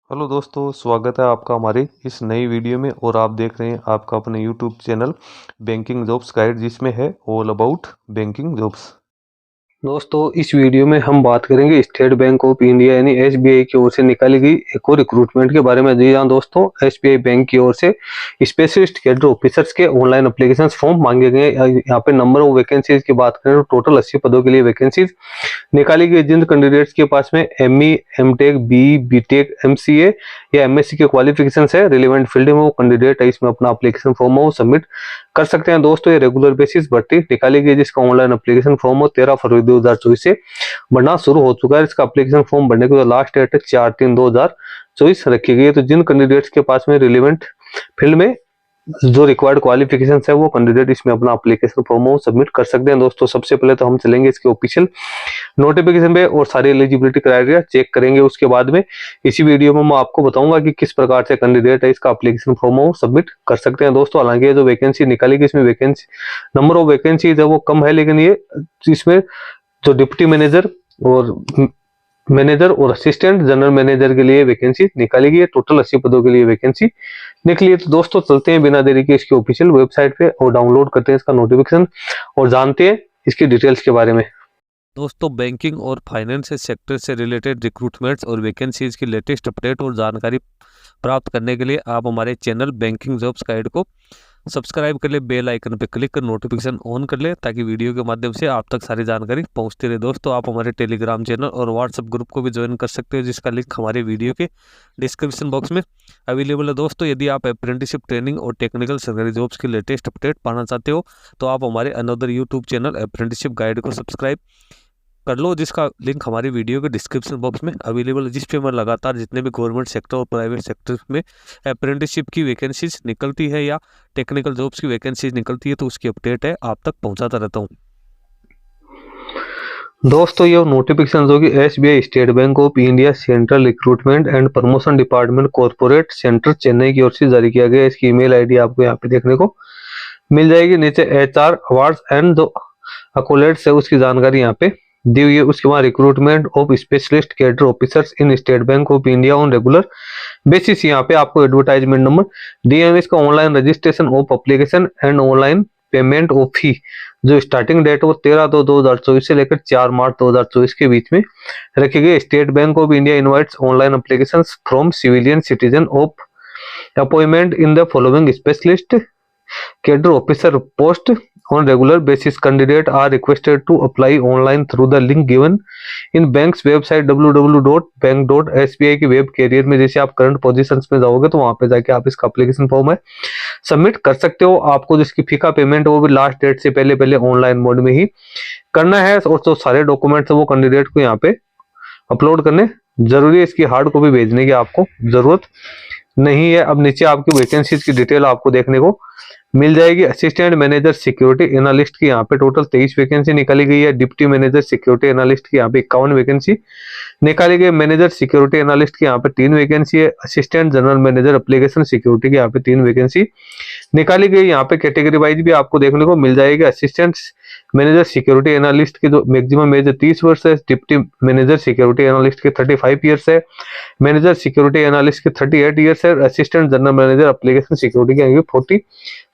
Hello दोस्तों, स्वागत है आपका हमारी इस नई वीडियो में। और आप देख रहे हैं आपका अपने YouTube channel banking jobs guide, जिसमें है ऑल अबाउट बैंकिंग जॉब्स। दोस्तों, इस वीडियो में हम बात करेंगे स्टेट बैंक ऑफ इंडिया यानी एसबीआई की ओर से निकाली गई एक और रिक्रूटमेंट के बारे में। जी हाँ दोस्तों, एसबीआई बैंक की ओर से स्पेशलिस्ट कैडर ऑफिसर्स के ऑनलाइन एप्लीकेशन फॉर्म मांगे गए। यहाँ पे नंबर ऑफ वैकेंसीज की बात करें तो टोटल 80 पदों के लिए वैकेंसीज निकाली गई। जिन कैंडिडेट्स के पास में एमई, एमटेक, बीटेक, एमसीए या एमएससी के क्वालिफिकेशन है रिलेवेंट फील्ड में, वो कैंडिडेट इसमें अपना एप्लीकेशन फॉर्म वो सबमिट कर सकते हैं। दोस्तों, ये रेगुलर बेसिस भर्ती निकाली गई, जिसका ऑनलाइन एप्लीकेशन फॉर्म 13 फरवरी 2024 से भरना शुरू हो चुका है। इसका एप्लीकेशन फॉर्म भरने की लास्ट डेट 4/3/2024 रखी गई है। तो जिन कैंडिडेट्स के पास में रिलेवेंट फील्ड में जो रिक्वायर्ड क्वालिफिकेशन है, वो कैंडिडेट इसमें अपना एप्लीकेशन फॉर्म सबमिट कर सकते हैं। दोस्तों, सबसे पहले तो हम चलेंगे इसके ऑफिशियल नोटिफिकेशन पे और सारी एलिजिबिलिटी क्राइटेरिया चेक करेंगे। उसके बाद में इसी वीडियो में मैं आपको बताऊंगा कि किस प्रकार से कैंडिडेट है इसका एप्लीकेशन फॉर्म सबमिट कर सकते हैं। दोस्तों, हालांकि जो वैकेंसी निकाली गई, इसमें वैकेंसी नंबर ऑफ वैकेंसीज है वो कम है, लेकिन ये इसमें जो डिप्टी मैनेजर और असिस्टेंट जनरल मैनेजर के लिए वैकेंसी निकाली गई है। टोटल 80 पदों के लिए वैकेंसी निकली है। तो दोस्तों, चलते हैं बिना देरी के इसकी ऑफिशियल वेबसाइट पे और डाउनलोड करते हैं इसका नोटिफिकेशन और जानते हैं इसकी डिटेल्स के बारे में। दोस्तों, बैंकिंग और फाइनेंस सेक्टर से रिलेटेड रिक्रूटमेंट्स और वैकेंसीज की लेटेस्ट अपडेट और जानकारी प्राप्त करने के लिए आप हमारे चैनल बैंकिंग जॉब्स गाइड को सब्सक्राइब कर ले, बेल आइकन पे क्लिक कर नोटिफिकेशन ऑन कर ले, ताकि वीडियो के माध्यम से आप तक सारी जानकारी पहुंचती रहे। दोस्तों, आप हमारे टेलीग्राम चैनल और व्हाट्सएप ग्रुप को भी ज्वाइन कर सकते हो, जिसका लिंक हमारे वीडियो के डिस्क्रिप्शन बॉक्स में अवेलेबल है। दोस्तों, यदि आप अप्रेंटिसशिप ट्रेनिंग और टेक्निकल सरकारी जॉब्स की लेटेस्ट अपडेट पाना चाहते हो तो आप हमारे another YouTube channel apprenticeship guide को सब्सक्राइब कर लो, जिसका लिंक हमारी वीडियो के डिस्क्रिप्शन बॉक्स में अवेलेबल है, जिस पे मैं लगातार जितने भी गवर्नमेंट सेक्टर और प्राइवेट सेक्टर में अप्रेंटिसशिप की वैकेंसीज निकलती है या टेक्निकल जॉब्स की वैकेंसीज निकलती है तो उसकी अपडेट है आप तक पहुंचाता रहता हूं। दोस्तों, ये नोटिफिकेशन जो कि SBI state Bank of India central recruitment and promotion department corporate centre Chennai की ओर से जारी किया गया है। इसकी ईमेल आईडी आपको यहाँ पे देखने को मिल जाएगी। नीचे एचआर अवार्ड्स एंड जो अकोलेट्स है उसकी जानकारी यहाँ पे दी हुई है। उसके बाद recruitment of specialist cadre officers in State Bank of India on regular basis, यहाँ पे आपको एडवर्टाइजमेंट नंबर दिए हैं। इसका online registration of application and online payment of fee जो स्टार्टिंग डेट वो 13/2/2024 से लेकर 4 मार्च 2024 के बीच में रखी गई। State Bank of India invites online application from civilian citizen of appointment in the following specialist cadre officer post on regular basis. Candidate are requested to apply online through the link given in bank's website www.bank.sbi की web career में जैसे आप current positions में जाओगे तो वहां पे जाके आप इसका एप्लीकेशन फॉर्म है सबमिट कर सकते हो। आपको जिसकी फी का पेमेंट है वो भी लास्ट डेट से पहले ऑनलाइन मोड में ही करना है और जो सारे डॉक्यूमेंट्स है वो कैंडिडेट को यहाँ पे अपलोड करने जरूरी है। इसकी हार्ड कॉपी भेजने की आपको जरूरत नहीं है। अब नीचे आपकी वैकेंसीज की डिटेल आपको देखने को मिल जाएगी। असिस्टेंट मैनेजर सिक्योरिटी एनालिस्ट की यहाँ पे टोटल 23 वैकेंसी निकाली गई है। डिप्टी मैनेजर सिक्योरिटी एनालिस्ट की यहाँ पे 51 वैकेंसी निकाली गई। मैनेजर सिक्योरिटी एनालिस्ट की यहाँ पे 3 वैकेंसी है। Assistant general manager application security की यहाँ पे 3 वैकेंसी निकाली गई। यहाँ पे कैटेगरी वाइज भी आपको देखने को मिल जाएगी। असिस्टेंट मैनेजर सिक्योरिटी एनालिस्ट की जो मैक्सिमम एज 30 वर्ष है। डिप्टी मैनेजर सिक्योरिटी एनालिस्ट के 35 ईयर्स है। मैनेजर सिक्योरिटी एनालिस्ट के 38 ईयर्स है। Assistant general manager application security की 42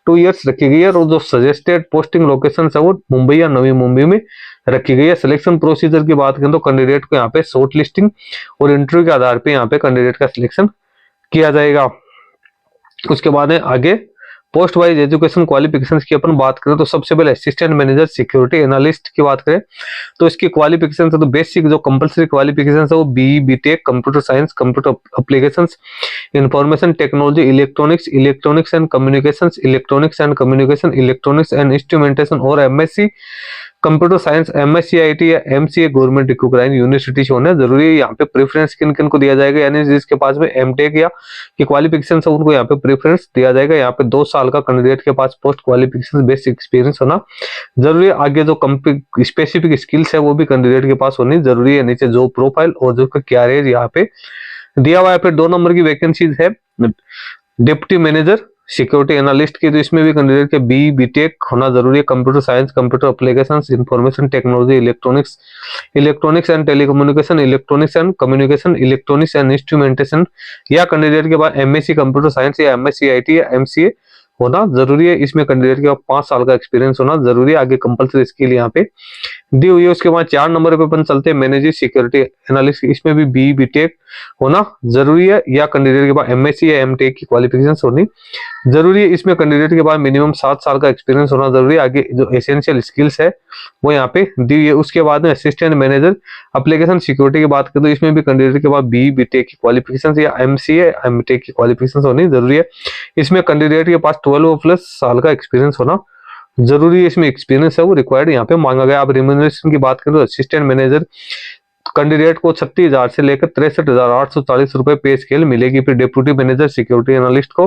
ईयर्स रखी गई है। और जो सजेस्टेड पोस्टिंग लोकेशन है वो मुंबई या नवी मुंबई में रखी गई है। सिलेक्शन प्रोसीजर की बात करें तो कैंडिडेट को यहाँ पे शॉर्ट लिस्टिंग और इंटरव्यू के आधार पे यहाँ पे कैंडिडेट का सिलेक्शन किया जाएगा। उसके बाद है आगे पोस्ट वाइज एजुकेशन क्वालिफिकेशंस की अपन बात करें तो सबसे पहले असिस्टेंट मैनेजर सिक्योरिटी एनालिस्ट की बात करें तो इसकी क्वालिफिकेशन है तो बेसिक जो कंपलसरी क्वालिफिकेशन है वो BE, BTech, computer science, computer applications, information technology, electronics and communication, electronics and instrumentation और MSc computer science, MSc IT या एमसीए गवर्नमेंट रिकॉग्नाइज्ड यूनिवर्सिटी से होना जरूरी है। यहाँ पे प्रेफरेंस किन किन को दिया जाएगा, यानी जिसके पास में एमटेक या की क्वालिफिकेशन है उनको यहाँ पे प्रेफरेंस दिया जाएगा। यहाँ पे 2 साल का कैंडिडेट के पास पोस्ट क्वालिफिकेशन बेसिक एक्सपीरियंस होना जरूरी है। आगे जो स्पेसिफिक स्किल्स है वो भी कैंडिडेट के पास होनी जरूरी है। नीचे जॉब प्रोफाइल और जो कैरियर यहाँ पे दिया हुआ है। फिर 2 नंबर की वैकेंसीज है डिप्टी मैनेजर सिक्योरिटी एनालिस्ट की, तो इसमें भी कैंडिडेट के बी बीटेक होना जरूरी है। Computer science, computer applications, information technology, electronics and telecommunication, electronics and communication, electronics and instrumentation, या कैंडिडेट के पास एमएससी कंप्यूटर साइंस या एमएससी आईटी या एमसीए होना जरूरी है। इसमें कैंडिडेट के पास 5 साल का एक्सपीरियंस होना जरूरी है। आगे कंपलसरी स्किल यहाँ पे दी हुई है। उसके बाद 4 नंबर पे अपन चलते हैं मैनेजर सिक्योरिटी एनालिस्ट, इसमें भी बी बीटेक होना जरूरी है, या कैंडिडेट के पास एमएससी या एमटेक की क्वालिफिकेशन होनी जरूरी है। इसमें कैंडिडेट के पास मिनिमम 7 साल का एक्सपीरियंस होना जरूरी है। आगे जो एसेंशियल स्किल्स है वो यहाँ पे दी हुई है। उसके बाद में असिस्टेंट मैनेजर एप्लीकेशन सिक्योरिटी की बात करें तो इसमें भी कैंडिडेट के पास बी बीटेक की क्वालिफिकेशन या एमसीए एमटेक की क्वालिफिकेशन होनी जरूरी है। इसमें कैंडिडेट के पास 12 प्लस साल का एक्सपीरियंस होना जरूरी है। इसमें एक्सपीरियंस है वो रिक्वायर्ड यहाँ पे मांगा गया। अब रिम्यूनरेशन की बात करें तो असिस्टेंट मैनेजर कैंडिडेट को 36,000 से लेकर 63,840 रुपए पे स्केल मिलेगी। फिर डिप्यूटी मैनेजर सिक्योरिटी एनालिस्ट को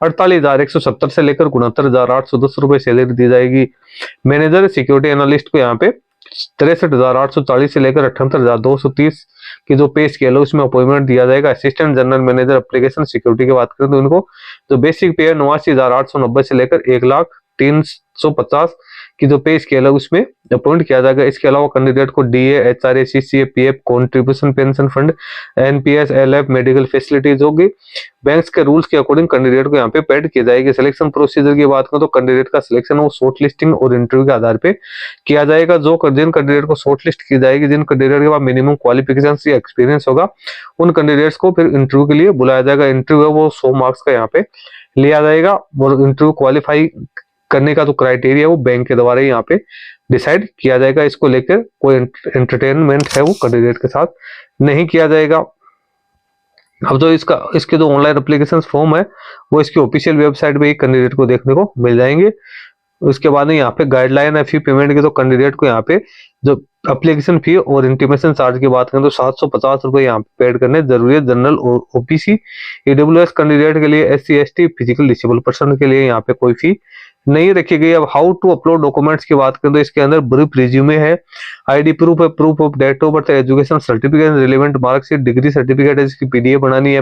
48,170 से लेकर 69,810 रुपए सैलरी दी जाएगी। मैनेजर सिक्योरिटी एनालिस्ट को यहाँ पे 63,840 से लेकर 78,230 की जो पे स्केल है उसमें अपॉइंटमेंट दिया जाएगा। Assistant general manager application security की बात करें तो इनको जो बेसिक पे है 89,890 से लेकर 1,03,50 की जो पे स्केल है उसमें अपॉइंट किया जाएगा। इसके अलावा कैंडिडेट को DA, HRA, CCA, PF, contribution pension fund, NPS, LF, medical facilities होगी। बैंक्स के रूल्स के अकॉर्डिंग कैंडिडेट को यहाँ पे पेड की जाएगी। सिलेक्शन प्रोसीजर की बात करें तो कैंडिडेट का सिलेक्शन वो शॉर्ट लिस्टिंग और इंटरव्यू के आधार पे किया जाएगा। जिन कैंडिडेट को शॉर्ट लिस्ट की जाएगी, जिन कैंडिडेट के पास मिनिमम क्वालिफिकेशन या एक्सपीरियंस होगा, उन कैंडिडेट्स को फिर इंटरव्यू के लिए बुलाया जाएगा। इंटरव्यू है वो 100 मार्क्स का यहाँ पे लिया जाएगा और इंटरव्यू क्वालिफाई करने का जो क्राइटेरिया वो बैंक के द्वारा यहाँ पे डिसाइड किया जाएगा। इसको लेकर कोई एंटरटेनमेंट है वो कैंडिडेट के साथ नहीं किया जाएगा। अब जो इसके जो ऑनलाइन एप्लीकेशन फॉर्म है वो इसकी ऑफिशियल वेबसाइट पे ही कैंडिडेट को देखने को मिल जाएंगे। उसके बाद यहाँ पे गाइडलाइन है फी पेमेंट की, तो कैंडिडेट को यहाँ पे जो एप्लीकेशन फी और इंटीमेशन चार्ज की बात करें तो 750 रुपए यहाँ पे पेड करने जरूरी है। जनरल और ओबीसी ईडब्ल्यूएस कैंडिडेट के लिए, SC ST physical disable person के लिए यहाँ पे कोई फी नहीं रखी गई। अब हाउ टू अपलोड डॉक्यूमेंट्स की बात करें तो इसके अंदर ब्रीफ रिज्यूमे है, आईडी प्रूफ है, proof of date of birth, education certificate, relevant marksheet, degree certificate है जिसकी पीडीएफ बनानी है,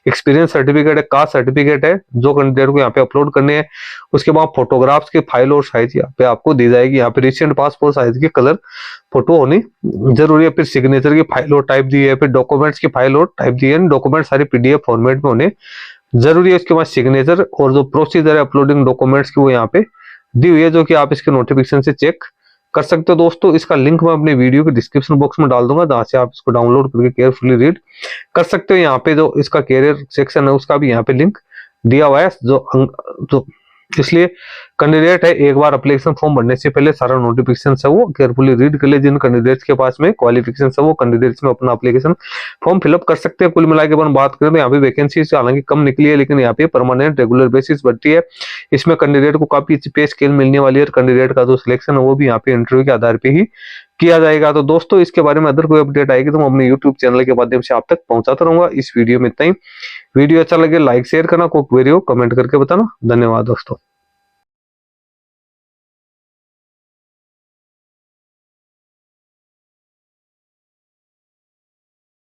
एक्सपीरियंस सर्टिफिकेट है, कास्ट सर्टिफिकेट है जो कैंडिडेट को यहाँ पे अपलोड करने हैं। उसके बाद फोटोग्राफ्स की फाइल और साइज यहाँ पे आपको दी जाएगी। यहाँ पे रिसेंट पासपोर्ट साइज की कलर फोटो होनी जरूरी है। फिर सिग्नेचर की फाइल और टाइप दी है, फिर डॉक्यूमेंट्स की फाइल और टाइप दी है। डॉक्यूमेंट सारे पीडीएफ फॉर्मेट में होने जरूरी है। उसके बाद सिग्नेचर और जो प्रोसीजर है अपलोडिंग डॉक्यूमेंट्स की वो यहाँ पे दी हुई है, जो कि आप इसके नोटिफिकेशन से चेक कर सकते हो। दोस्तों इसका लिंक मैं अपने वीडियो के डिस्क्रिप्शन बॉक्स में डाल दूंगा, जहां से आप इसको डाउनलोड करके केयरफुली रीड कर सकते हो। यहाँ पे जो इसका कैरियर सेक्शन है उसका भी यहाँ पे लिंक दिया हुआ है। जो इसलिए कैंडिडेट है एक बार एप्लीकेशन फॉर्म भरने से पहले सारा नोटिफिकेशन है वो केयरफुली रीड कर ले। जिन कैंडिडेट्स के पास में क्वालिफिकेशन है वो कैंडिडेट्स में अपना एप्लीकेशन फॉर्म फिलअप कर सकते हैं। कुल मिला के अपन बात करें तो यहाँ पे वैकेंसी हालांकि कम निकली है, लेकिन यहाँ पे परमानेंट रेगुलर बेसिस भर्ती है। इसमें कैंडिडेट को काफी अच्छी पे स्केल मिलने वाली है और कैंडिडेट का जो सिलेक्शन है वो भी यहाँ पे इंटरव्यू के आधार पे ही किया जाएगा। तो दोस्तों इसके बारे में अदर कोई अपडेट आएगी तो मैं अपने यूट्यूब चैनल के माध्यम से आप तक पहुंचाता रहूंगा। इस वीडियो में इतना ही। वीडियो अच्छा लगे लाइक शेयर करना, कोई क्वेरी हो कमेंट करके बताना। धन्यवाद दोस्तों।